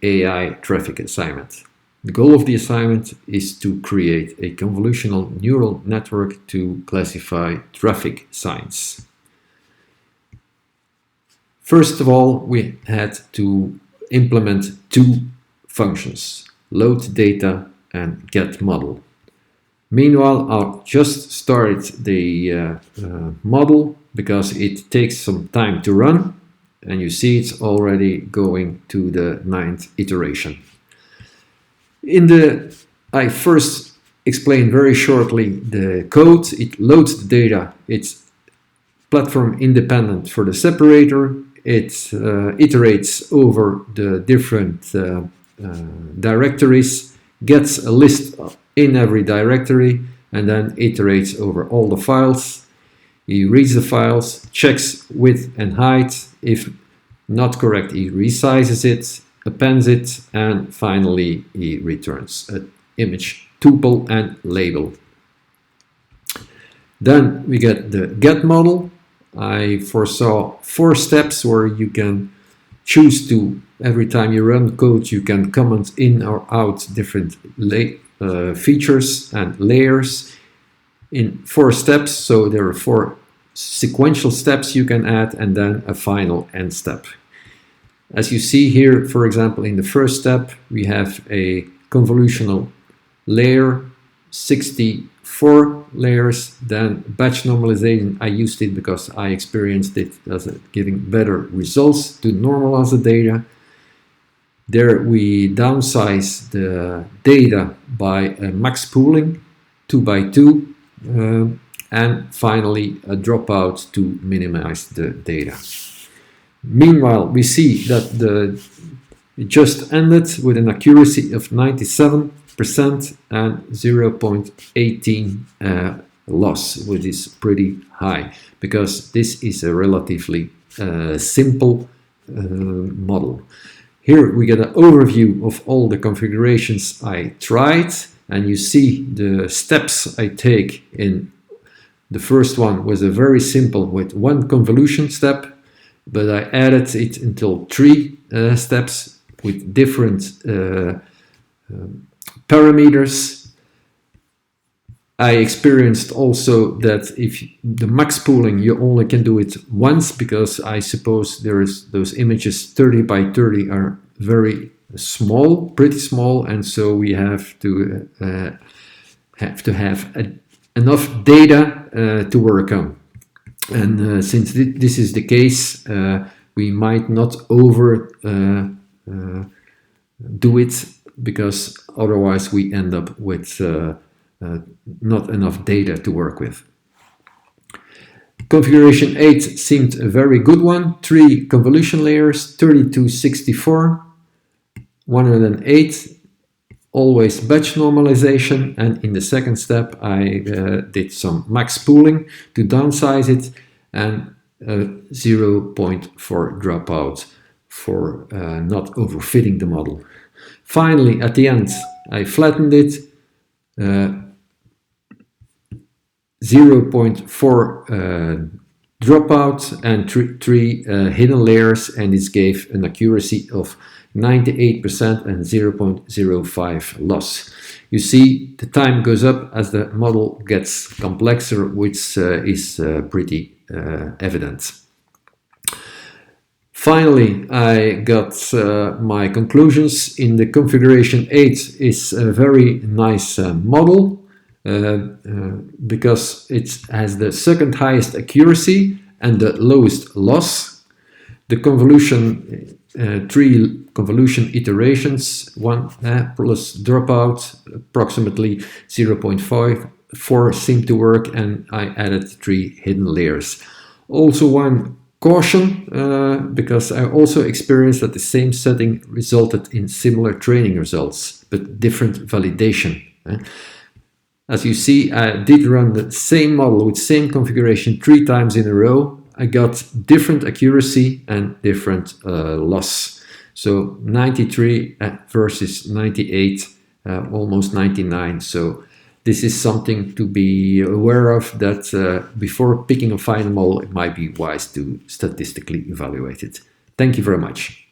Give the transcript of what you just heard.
AI traffic assignment. The goal of the assignment is to create a convolutional neural network to classify traffic signs. First of all, we had to implement two functions, load data and get model. Meanwhile, I just started the model because it takes some time to run, and you see it's already going to the 9th iteration. I first explain very shortly the code. It loads the data. It's platform independent for the separator. It iterates over the different directories, gets a list in every directory, and then iterates over all the files. He reads the files, checks width and height. If not correct, he resizes it, appends it, and finally he returns an image tuple and label. Then we get the get model. I foresaw 4 steps where you can choose to, every time you run code, you can comment in or out different features and layers in 4 steps. So there are 4 sequential steps you can add, and then a final end step. As you see here, for example, in the first step, we have a convolutional layer, 64 layers, then batch normalization. I used it because I experienced it as giving better results to normalize the data. There we downsize the data by max pooling, 2 by 2, and finally a dropout to minimize the data. Meanwhile, we see that it just ended with an accuracy of 97% and 0.18 loss, which is pretty high because this is a relatively simple model. Here we get an overview of all the configurations I tried, and you see the steps I take in. The first one was a very simple with 1 convolution step, but I added it until 3 steps with different parameters. I experienced also that if the max pooling, you only can do it once, because I suppose those images 30 by 30 are very small, pretty small, and so we have to have enough data to work on. And since this is the case, we might not do it, because otherwise we end up with not enough data to work with. Configuration 8 seemed a very good one. 3 convolution layers, 3264, 108, always batch normalization, and in the second step I did some max pooling to downsize it, and 0.4 dropout for not overfitting the model. Finally, at the end, I flattened it, 0.4 dropout and 3 hidden layers, and this gave an accuracy of 98% and 0.05 loss. You see the time goes up as the model gets complexer, which is pretty evident. Finally, I got my conclusions. In the configuration 8 is a very nice model because it has the second highest accuracy and the lowest loss. The convolution, 3 convolution iterations, 1 plus dropout, approximately 0.4 seemed to work, and I added 3 hidden layers. Also one caution, because I also experienced that the same setting resulted in similar training results, but different validation. As you see, I did run the same model with same configuration 3 times in a row. I got different accuracy and different loss. So 93 versus 98, almost 99. So this is something to be aware of, that before picking a final model, it might be wise to statistically evaluate it. Thank you very much.